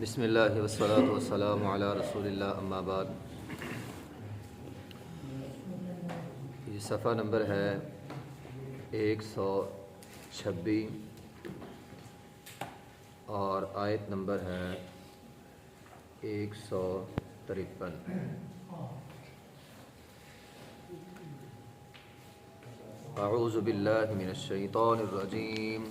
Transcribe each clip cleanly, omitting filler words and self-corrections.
بسم اللہ والصلاۃ والسلام علی رسول اللہ اما بعد۔ یہ صفحہ نمبر ہے 126 اور آیت نمبر ہے 153۔ اعوذ باللہ من الشیطان الرجیم،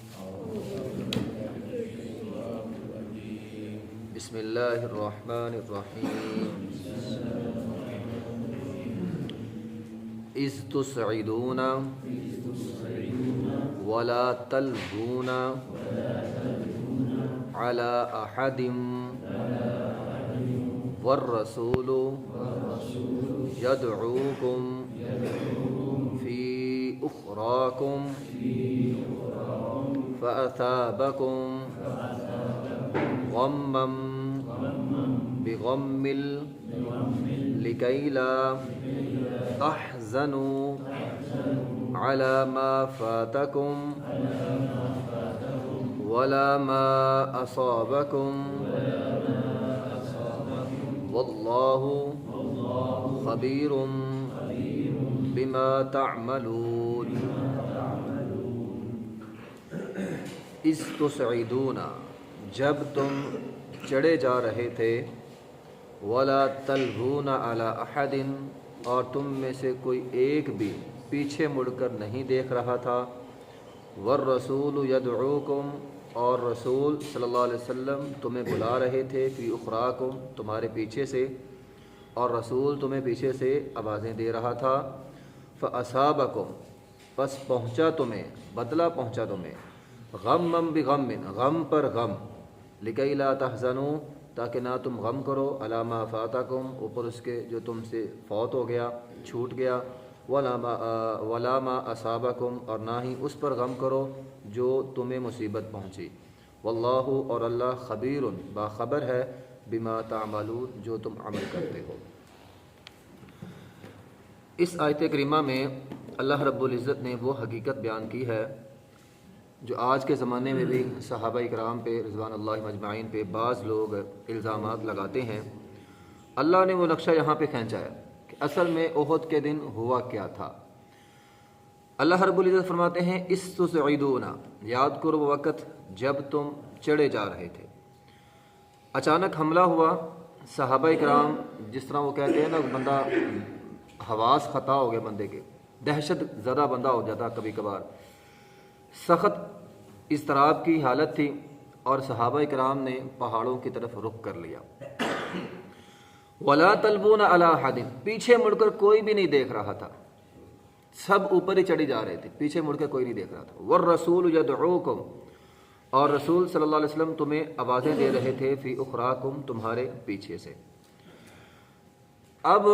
بسم اللہ الرحمن الرحیم۔ اذ تسعدون ولا تلوون علی احد والرسول یدعوکم فی اخراکم فاثابکم غما بغم لکی لا تحزنوا على ما فاتكم ولا ما أصابكم والله خبير بما تعملون۔ اذ تسعدون، جب تم چڑھے جا رہے تھے، ولا تلوون علی احد، اور تم میں سے کوئی ایک بھی پیچھے مڑ کر نہیں دیکھ رہا تھا، والرسول یدعوکم، اور رسول صلی اللہ علیہ وسلم تمہیں بلا رہے تھے، فی اخراکم، تمہارے پیچھے سے، اور رسول تمہیں پیچھے سے آوازیں دے رہا تھا، فاصابکم، پس پہنچا تمہیں، بدلہ پہنچا تمہیں، غما بغم، غم پر غم، لکی لا تحزنوا، تاکہ نہ تم غم کرو، علی ما فاتکم، اوپر اس کے جو تم سے فوت ہو گیا، چھوٹ گیا، ولا ما اصابکم، اور نہ ہی اس پر غم کرو جو تمہیں مصیبت پہنچی، واللہ، اور اللہ، خبیر، باخبر ہے، بما تعملون، جو تم عمل کرتے ہو۔ اس آیت کریمہ میں اللہ رب العزت نے وہ حقیقت بیان کی ہے جو آج کے زمانے میں بھی صحابہ اکرام پہ رضوان اللہ مجمعین پہ بعض لوگ الزامات لگاتے ہیں۔ اللہ نے وہ نقشہ یہاں پہ کھینچا ہے کہ اصل میں احد کے دن ہوا کیا تھا۔ اللہ رب العزت فرماتے ہیں اذ تسعدون، یاد کرو وہ وقت جب تم چڑھے جا رہے تھے۔ اچانک حملہ ہوا، صحابہ اکرام، جس طرح وہ کہتے ہیں نا، بندہ حواس خطا ہو گئے بندے کے، دہشت زدہ بندہ ہو جاتا کبھی کبھار، سخت اضطراب کی حالت تھی، اور صحابہ اکرام نے پہاڑوں کی طرف رخ کر لیا۔ ولا تلوون علی احد، پیچھے مڑ کر کوئی بھی نہیں دیکھ رہا تھا، سب اوپر ہی چڑھی جا رہے تھے، پیچھے مڑ کر کوئی نہیں دیکھ رہا تھا۔ والرسول یدعوکم، اور رسول صلی اللہ علیہ وسلم تمہیں آوازیں دے رہے تھے، فی اخراکم، تمہارے پیچھے سے۔ اب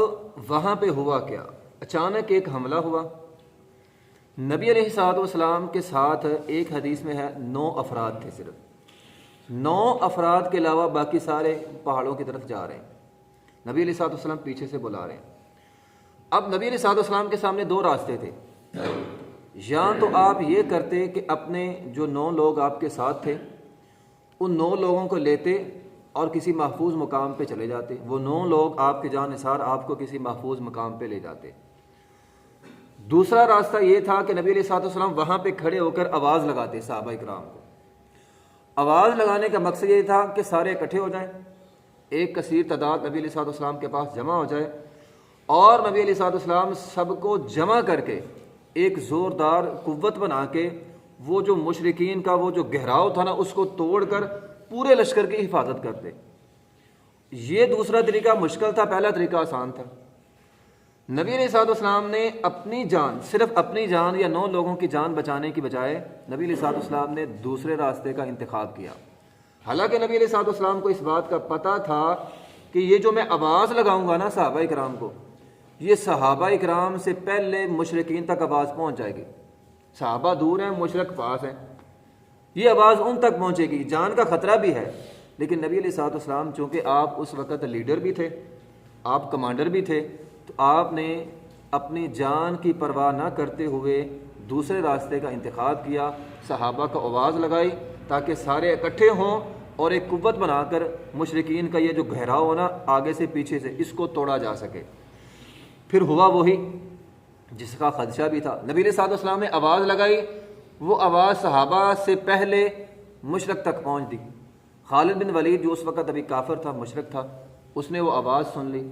وہاں پہ ہوا کیا؟ اچانک ایک حملہ ہوا۔ نبی علیہ الصلوۃ والسلام کے ساتھ ایک حدیث میں ہے 9 افراد تھے، صرف 9 افراد کے علاوہ باقی سارے پہاڑوں کی طرف جا رہے ہیں، نبی علیہ الصلوۃ والسلام پیچھے سے بلا رہے ہیں۔ اب نبی علیہ الصلوۃ والسلام کے سامنے 2 راستے تھے، یا تو آپ یہ کرتے کہ اپنے جو 9 لوگ آپ کے ساتھ تھے ان 9 لوگوں کو لیتے اور کسی محفوظ مقام پہ چلے جاتے، وہ 9 لوگ آپ کے جان نثار آپ کو کسی محفوظ مقام پہ لے جاتے۔ دوسرا راستہ یہ تھا کہ نبی علیہ الصلوۃ والسلام وہاں پہ کھڑے ہو کر آواز لگاتے صحابہ اکرام کو۔ آواز لگانے کا مقصد یہ تھا کہ سارے اکٹھے ہو جائیں، ایک کثیر تعداد نبی علیہ الصلوۃ والسلام کے پاس جمع ہو جائے، اور نبی علیہ الصلوۃ والسلام سب کو جمع کر کے ایک زوردار قوت بنا کے وہ جو مشرکین کا وہ جو گہراؤ تھا نا، اس کو توڑ کر پورے لشکر کی حفاظت کرتے۔ یہ دوسرا طریقہ مشکل تھا، پہلا طریقہ آسان تھا۔ نبی علیہ الصلوۃ والسلام نے اپنی جان، صرف اپنی جان یا 9 لوگوں کی جان بچانے کی بجائے نبی علیہ الصلوۃ والسلام نے دوسرے راستے کا انتخاب کیا۔ حالانکہ نبی علیہ الصلوۃ والسلام کو اس بات کا پتہ تھا کہ یہ جو میں آواز لگاؤں گا نا صحابہ اکرام کو، یہ صحابہ اکرام سے پہلے مشرکین تک آواز پہنچ جائے گی۔ صحابہ دور ہیں، مشرک پاس ہیں، یہ آواز ان تک پہنچے گی، جان کا خطرہ بھی ہے۔ لیکن نبی علیہ الصلوۃ والسلام چونکہ آپ اس وقت لیڈر بھی تھے، آپ کمانڈر بھی تھے، تو آپ نے اپنی جان کی پرواہ نہ کرتے ہوئے دوسرے راستے کا انتخاب کیا، صحابہ کو آواز لگائی تاکہ سارے اکٹھے ہوں اور ایک قوت بنا کر مشرکین کا یہ جو گھیراؤ ہو نا آگے سے پیچھے سے اس کو توڑا جا سکے۔ پھر ہوا وہی جس کا خدشہ بھی تھا، نبی علیہ الصلوۃ والسلام نے آواز لگائی، وہ آواز صحابہ سے پہلے مشرق تک پہنچ دی۔ خالد بن ولید جو اس وقت ابھی کافر تھا، مشرک تھا، اس نے وہ آواز سن لی۔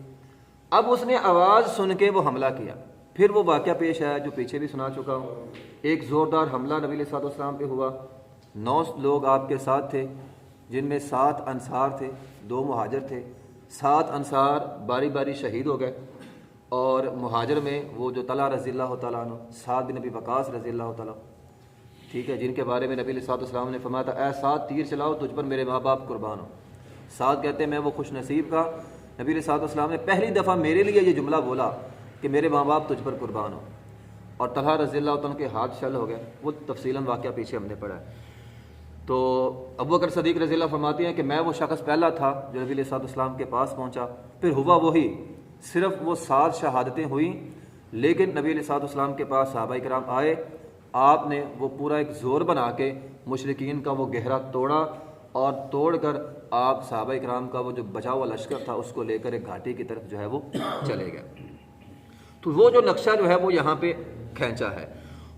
اب اس نے آواز سن کے وہ حملہ کیا۔ پھر وہ واقعہ پیش آیا جو پیچھے بھی سنا چکا ہوں، ایک زوردار حملہ نبی علیہ الصلوۃ والسلام پہ ہوا۔ 9 لوگ آپ کے ساتھ تھے، جن میں 7 انصار تھے، 2 مہاجر تھے۔ 7 انصار باری باری شہید ہو گئے، اور مہاجر میں وہ جو طلحہ رضی اللہ تعالیٰ عنہ، سعد بن ابی وقاص رضی اللہ تعالیٰ، ٹھیک ہے، جن کے بارے میں نبی علیہ الصلوۃ والسلام نے فرمایا تھا اے سعد تیر چلاؤ تجھ پر میرے ماں باپ قربان ہو۔ سعد کہتے ہیں میں وہ خوش نصیب کا، نبی علیہ الصلوۃ والسلام نے پہلی دفعہ میرے لیے یہ جملہ بولا کہ میرے ماں باپ تجھ پر قربان ہو، اور طلحہ رضی اللہ عنہ کے ہاتھ شل ہو گئے۔ وہ تفصیلاً واقعہ پیچھے ہم نے پڑھا ہے۔ تو ابوبکر صدیق رضی اللہ فرماتے ہیں کہ میں وہ شخص پہلا تھا جو نبی علیہ الصلوۃ والسلام کے پاس پہنچا۔ پھر ہوا وہی، صرف وہ 7 شہادتیں ہوئیں، لیکن نبی علیہ الصلوۃ والسلام کے پاس صحابہ کرام آئے، آپ نے وہ پورا ایک زور بنا کے مشرکین کا وہ گہرا توڑا، اور توڑ کر آپ صحابہ کرام کا وہ جو بچا ہوا لشکر تھا اس کو لے کر ایک گھاٹی کی طرف جو ہے وہ چلے گئے۔ تو وہ جو نقشہ جو ہے وہ یہاں پہ کھینچا ہے،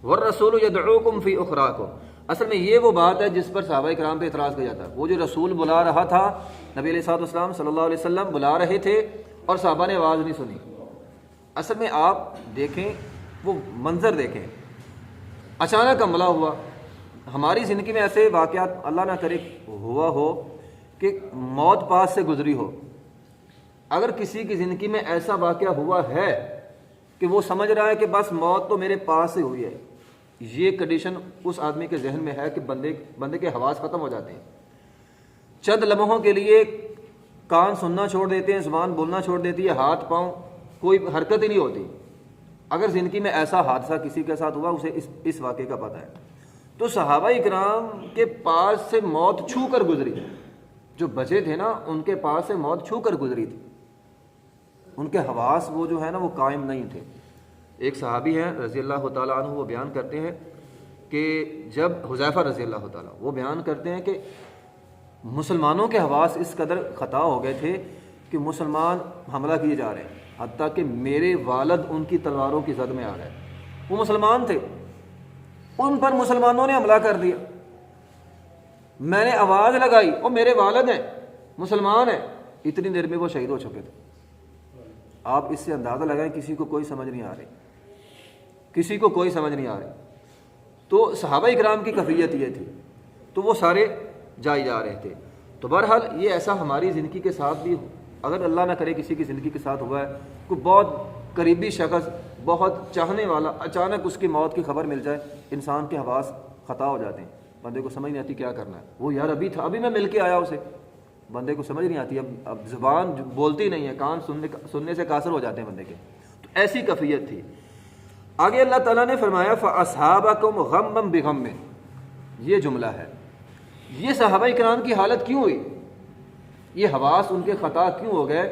وَالرَّسُولُ يَدْعُوكُمْ فِي أُخْرَاكُمْ۔ اصل میں یہ وہ بات ہے جس پر صحابہ کرام پہ اعتراض کیا جاتا ہے۔ وہ جو رسول بلا رہا تھا، نبی علیہ الصلوۃ والسلام صلی اللہ علیہ وسلم بلا رہے تھے اور صحابہ نے آواز نہیں سنی۔ اصل میں آپ دیکھیں، وہ منظر دیکھیں، اچانک حملہ ہوا۔ ہماری زندگی میں ایسے واقعات اللہ نہ کرے ہوا ہو کہ موت پاس سے گزری ہو۔ اگر کسی کی زندگی میں ایسا واقعہ ہوا ہے کہ وہ سمجھ رہا ہے کہ بس موت تو میرے پاس سے ہوئی ہے، یہ کنڈیشن اس آدمی کے ذہن میں ہے کہ بندے کے حواس ختم ہو جاتے ہیں۔ چند لمحوں کے لیے کان سننا چھوڑ دیتے ہیں، زبان بولنا چھوڑ دیتی ہے، ہاتھ پاؤں کوئی حرکت ہی نہیں ہوتی۔ اگر زندگی میں ایسا حادثہ کسی کے ساتھ ہوا اسے اس واقعے کا پتہ ہے۔ تو صحابہ اکرام کے پاس سے موت چھو کر گزری، جو بچے تھے نا ان کے پاس سے موت چھو کر گزری تھی، ان کے حواس وہ جو ہے نا وہ قائم نہیں تھے۔ ایک صحابی ہیں رضی اللہ تعالیٰ عنہ، وہ بیان کرتے ہیں کہ جب حذیفہ رضی اللہ تعالیٰ وہ بیان کرتے ہیں کہ مسلمانوں کے حواس اس قدر خطا ہو گئے تھے کہ مسلمان حملہ کیے جا رہے ہیں، حتیٰ کہ میرے والد ان کی تلواروں کی زد میں آ رہے ہیں۔ وہ مسلمان تھے، ان پر مسلمانوں نے حملہ کر دیا۔ میں نے آواز لگائی اور میرے والد ہیں، مسلمان ہیں، اتنی دیر میں وہ شہید ہو چکے تھے۔ آپ اس سے اندازہ لگائیں، کسی کو کوئی سمجھ نہیں آ رہی، کسی کو کوئی سمجھ نہیں آ رہی۔ تو صحابہ اکرام کی کیفیت یہ تھی، تو وہ سارے جائے جا رہے تھے۔ تو بہرحال یہ ایسا ہماری زندگی کے ساتھ بھی، اگر اللہ نہ کرے کسی کی زندگی کے ساتھ ہوا ہے، کوئی بہت قریبی شخص، بہت چاہنے والا، اچانک اس کی موت کی خبر مل جائے، انسان کے حواس خطا ہو جاتے ہیں، بندے کو سمجھ نہیں آتی کیا کرنا ہے۔ وہ یار ابھی تھا، ابھی میں مل کے آیا اسے، بندے کو سمجھ نہیں آتی، اب زبان بولتی نہیں ہے، کان سننے سے قاصر ہو جاتے ہیں بندے کے۔ تو ایسی کیفیت تھی۔ آگے اللہ تعالیٰ نے فرمایا فَأَصْحَابَكُمْ غَمًّا بِغَمٍّ، یہ جملہ ہے۔ یہ صحابہ کرام کی حالت کیوں ہوئی؟ یہ حواس ان کے خطا کیوں ہو گئے؟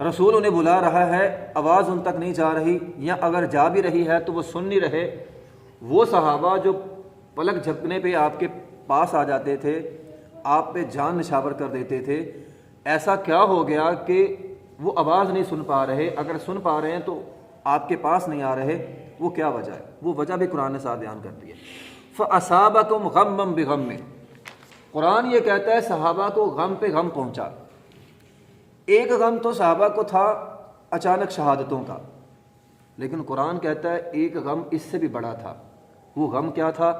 رسول انہیں بلا رہا ہے، آواز ان تک نہیں جا رہی، یا اگر جا بھی رہی ہے تو وہ سن نہیں رہے۔ وہ صحابہ جو پلک جھپکنے پہ آپ کے پاس آ جاتے تھے، آپ پہ جان نشاور کر دیتے تھے، ایسا کیا ہو گیا کہ وہ آواز نہیں سن پا رہے؟ اگر سن پا رہے ہیں تو آپ کے پاس نہیں آ رہے، وہ کیا وجہ ہے؟ وہ وجہ بھی قرآن نے ساتھ بیان کر دی ہے۔ فَأَصَابَكُمْ غَمًّا بِغَمٍّ، قرآن یہ کہتا ہے صحابہ کو غم پہ غم پہنچا۔ ایک غم تو صحابہ کو تھا اچانک شہادتوں کا، لیکن قرآن کہتا ہے ایک غم اس سے بھی بڑا تھا۔ وہ غم کیا تھا؟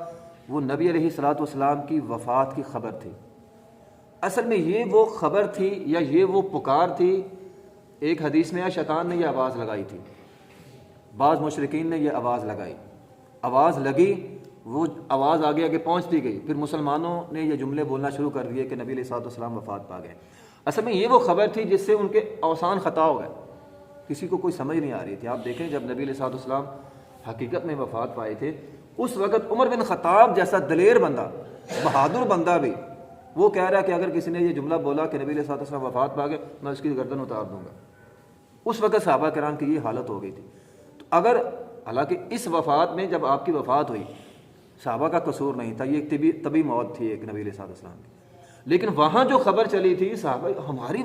وہ نبی علیہ الصلوۃ والسلام کی وفات کی خبر تھی۔ اصل میں یہ وہ خبر تھی یا یہ وہ پکار تھی۔ ایک حدیث میں شیطان نے یہ آواز لگائی تھی، بعض مشرکین نے یہ آواز لگائی، آواز لگی، وہ آواز آگے آگے پہنچتی گئی، پھر مسلمانوں نے یہ جملے بولنا شروع کر دیے کہ نبی علیہ الصلوۃ والسلام وفات پا گئے۔ اصل میں یہ وہ خبر تھی جس سے ان کے اوسان خطا ہو گئے، کسی کو کوئی سمجھ نہیں آ رہی تھی۔ آپ دیکھیں جب نبی علیہ الصلوۃ والسلام حقیقت میں وفات پائے تھے، اس وقت عمر بن خطاب جیسا دلیر بندہ، بہادر بندہ بھی، وہ کہہ رہا کہ اگر کسی نے یہ جملہ بولا کہ نبی علیہ الصلوۃ والسلام وفات پا گئے، میں اس کی گردن اتار دوں گا۔ اس وقت صحابہ کرام کی یہ حالت ہو گئی تھی۔ تو اگر حالانکہ اس وفات میں جب آپ کی وفات ہوئی، صحابہ کا قصور نہیں تھا، یہ ایک طبی موت تھی ایک نبی علیہ الصلوۃ والسلام کی، لیکن وہاں جو خبر چلی تھی صحابہ ہماری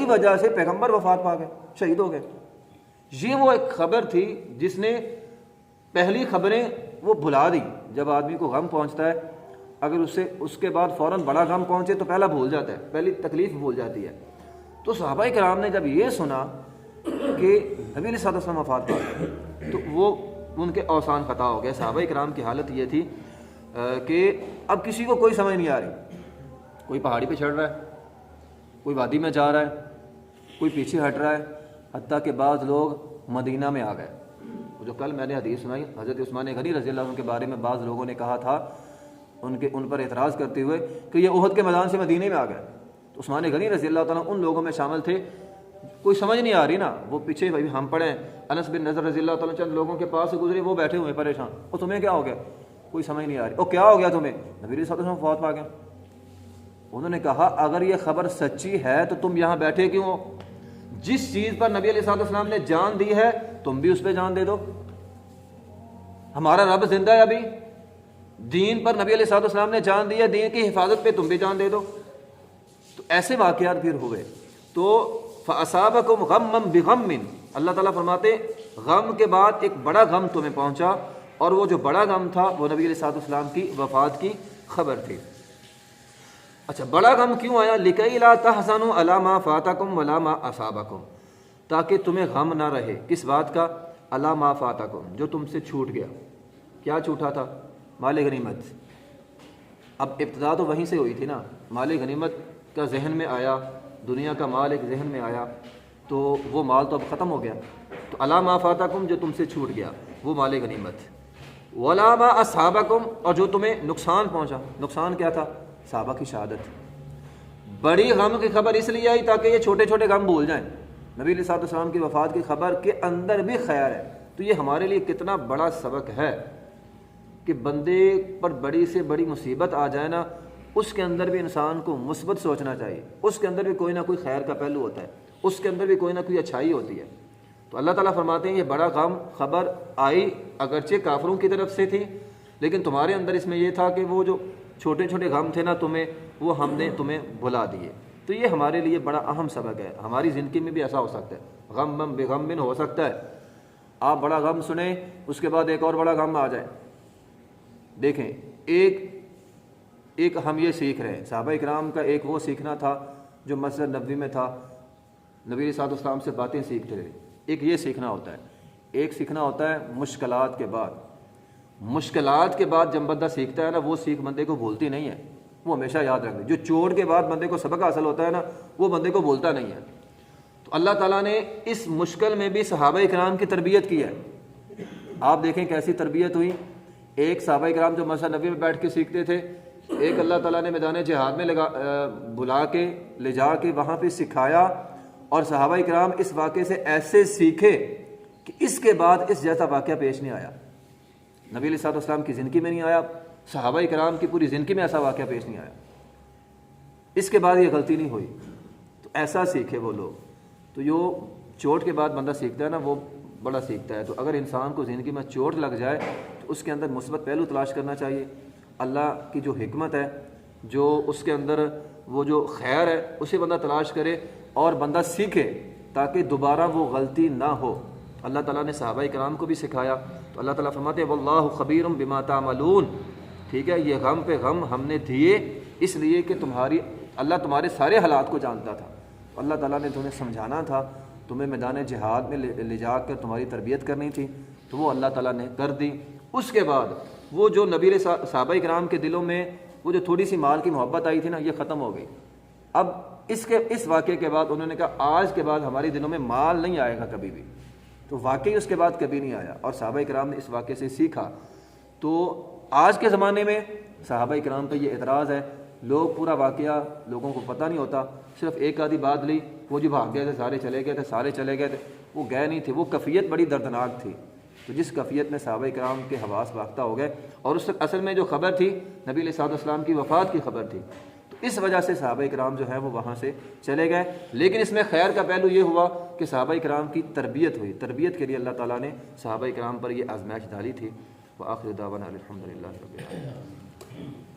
وجہ سے پیغمبر وفات پا گئے، شہید ہو گئے، یہ وہ ایک خبر تھی جس نے پہلی خبریں وہ بھلا دی۔ جب آدمی کو غم پہنچتا ہے، اگر اس کے بعد فوراً بڑا غم پہنچے تو پہلا بھول جاتا ہے، پہلی تکلیف بھول جاتی ہے۔ تو صحابہ کرام نے جب یہ سنا کہ نبی علیہ الصلوۃ والسلام وفات پا گئے تو وہ ان کے اوسان خطا ہو گئے۔ صحابہ کرام کی حالت یہ تھی کہ اب کسی کو کوئی سمجھ نہیں آ رہی، کوئی پہاڑی پہ چڑھ رہا ہے، کوئی وادی میں جا رہا ہے، کوئی پیچھے ہٹ رہا ہے، حتیٰ کہ بعض لوگ مدینہ میں آ گئے۔ جو کل میں نے حدیث سنائی حضرت عثمان غنی رضی اللہ عنہ کے بارے میں، بعض لوگوں نے کہا تھا ان پر اعتراض کرتے ہوئے کہ یہ احد کے میدان سے مدینے میں آ گئے، تو عثمان غنی رضی اللہ تعالیٰ ان لوگوں میں شامل تھے۔ کوئی سمجھ نہیں آ رہی نا، وہ پیچھے بھائی ہم پڑھے ہیں، انس بن نضر رضی اللہ تعالیٰ چند لوگوں کے پاس سے گزرے، وہ بیٹھے ہوئے پریشان، وہ تمہیں کیا ہو گیا؟ کوئی سمجھ نہیں آ رہی، وہ کیا ہو گیا تمہیں؟ نبی علیہ الصلوۃ والسلام فوت پا گئے۔ انہوں نے کہا اگر یہ خبر سچی ہے تو تم یہاں بیٹھے کیوں ہو؟ جس چیز پر نبی علیہ الصلوۃ والسلام نے جان دی ہے تم بھی اس پہ جان دے دو۔ ہمارا رب زندہ ہے ابھی، دین پر نبی علیہ الصلوۃ والسلام نے جان دی ہے، دین کی حفاظت پہ تم بھی جان دے دو۔ تو ایسے واقعات پھر ہوئے۔ تو فَأَصَابَكُمْ غَمًّا بِغَمٍّ، اللہ تعالیٰ فرماتے غم کے بعد ایک بڑا غم تمہیں پہنچا، اور وہ جو بڑا غم تھا وہ نبی علیہ الصلوۃ والسلام کی وفات کی خبر تھی۔ اچھا، بڑا غم کیوں آیا؟ لِكَيْ لَا تَحْزَنُوا عَلَىٰ مَا فَاتَكُمْ وَلَا مَا أَصَابَكُمْ، تاکہ تمہیں غم نہ رہے کس بات کا؟ عَلَىٰ مَا فَاتَكُمْ، جو تم سے چھوٹ گیا۔ کیا چھوٹا تھا؟ مال غنیمت۔ اب ابتدا تو وہیں سے ہوئی تھی نا، مال غنیمت کا ذہن میں آیا، دنیا کا مال ایک ذہن میں آیا، تو وہ مال تو اب ختم ہو گیا۔ تو عَلَىٰ مَا فَاتَكُمْ، جو تم سے چھوٹ گیا وہ مال غنیمت۔ وَلَا مَا أَصْحَابَكُمْ، اور جو تمہیں نقصان پہنچا۔ نقصان کیا تھا؟ صحابہ کی شہادت۔ بڑی غم کی خبر اس لیے آئی تاکہ یہ چھوٹے چھوٹے غم بھول جائیں۔ نبی علیہ الصلوۃ والسلام کی وفات کی خبر کے اندر بھی خیر ہے، تو یہ ہمارے لیے کتنا بڑا سبق ہے کہ بندے پر بڑی سے بڑی مصیبت آ جائے نا، اس کے اندر بھی انسان کو مثبت سوچنا چاہیے، اس کے اندر بھی کوئی نہ کوئی خیر کا پہلو ہوتا ہے، اس کے اندر بھی کوئی نہ کوئی اچھائی ہوتی ہے۔ تو اللہ تعالیٰ فرماتے ہیں یہ بڑا غم خبر آئی اگرچہ کافروں کی طرف سے تھی، لیکن تمہارے اندر اس میں یہ تھا کہ وہ جو چھوٹے چھوٹے غم تھے نا تمہیں، وہ ہم نے تمہیں بھلا دیے۔ تو یہ ہمارے لیے بڑا اہم سبق ہے، ہماری زندگی میں بھی ایسا ہو سکتا ہے، غم بغم ہو سکتا ہے۔ آپ بڑا غم سنیں، اس کے بعد ایک اور بڑا غم آ جائے۔ دیکھیں، ایک ہم یہ سیکھ رہے ہیں، صحابہ اکرام کا ایک وہ سیکھنا تھا جو مسجد نبوی میں تھا، نبی علیہ الصلوۃ والسلام سے باتیں سیکھتے رہے۔ ایک یہ سیکھنا ہوتا ہے، ایک سیکھنا ہوتا ہے مشکلات کے بعد۔ مشکلات کے بعد جب بندہ سیکھتا ہے نا، وہ سیکھ بندے کو بھولتی نہیں ہے، وہ ہمیشہ یاد رکھے۔ جو چوٹ کے بعد بندے کو سبق حاصل ہوتا ہے نا، وہ بندے کو بھولتا نہیں ہے۔ تو اللہ تعالیٰ نے اس مشکل میں بھی صحابہ اکرام کی تربیت کی ہے۔ آپ دیکھیں کیسی تربیت ہوئی۔ ایک صحابہ اکرام جو مسجد نبی میں بیٹھ کے سیکھتے تھے، ایک اللہ تعالیٰ نے میدان جہاد میں بلا کے لے جا کے وہاں پہ سکھایا، اور صحابہ اکرام اس واقعے سے ایسے سیکھے کہ اس کے بعد اس جیسا واقعہ پیش نہیں آیا۔ نبی علیہ الصلوۃ والسلام کی زندگی میں نہیں آیا، صحابہ اکرام کی پوری زندگی میں ایسا واقعہ پیش نہیں آیا، اس کے بعد یہ غلطی نہیں ہوئی۔ تو ایسا سیکھے وہ لوگ۔ تو جو چوٹ کے بعد بندہ سیکھتا ہے نا، وہ بڑا سیکھتا ہے۔ تو اگر انسان کو زندگی میں چوٹ لگ جائے تو اس کے اندر مثبت پہلو تلاش کرنا چاہیے، اللہ کی جو حکمت ہے، جو اس کے اندر وہ جو خیر ہے، اسے بندہ تلاش کرے اور بندہ سیکھے تاکہ دوبارہ وہ غلطی نہ ہو۔ اللہ تعالیٰ نے صحابہ کرام کو بھی سکھایا۔ تو اللہ تعالیٰ فرماتے ہیں واللہ خبیر بما تعملون، ٹھیک ہے، یہ غم پہ غم ہم نے دیے اس لیے کہ اللہ تمہارے سارے حالات کو جانتا تھا۔ اللہ تعالیٰ نے تمہیں سمجھانا تھا، تمہیں میدان جہاد میں لے جا کر تمہاری تربیت کرنی تھی، تو وہ اللہ تعالیٰ نے کر دی۔ اس کے بعد وہ جو نبی صحابہ کرام کے دلوں میں وہ جو تھوڑی سی مال کی محبت آئی تھی نا، یہ ختم ہو گئی۔ اب اس واقعے کے بعد انہوں نے کہا آج کے بعد ہمارے دلوں میں مال نہیں آئے گا کبھی بھی۔ تو واقعی اس کے بعد کبھی نہیں آیا، اور صحابہ کرام نے اس واقعے سے سیکھا۔ تو آج کے زمانے میں صحابہ کرام کا یہ اعتراض ہے، لوگ پورا واقعہ لوگوں کو پتہ نہیں ہوتا، صرف ایک آدھی بات لی، وہ جو بھاگ گئے تھے سارے چلے گئے تھے، وہ گئے نہیں تھے۔ وہ کیفیت بڑی دردناک تھی، تو جس کیفیت میں صحابہ کرام کے حواس باختہ ہو گئے، اور اس اصل میں جو خبر تھی نبی علیہ الصلوۃ والسلام کی وفات کی خبر تھی، تو اس وجہ سے صحابہ کرام جو ہے وہ وہاں سے چلے گئے۔ لیکن اس میں خیر کا پہلو یہ ہوا کہ صحابہ کرام کی تربیت ہوئی، تربیت کے لیے اللہ تعالیٰ نے صحابہ کرام پر یہ آزمائش ڈالی تھی۔ وآخر دعوانا الحمد للہ رب العالمین۔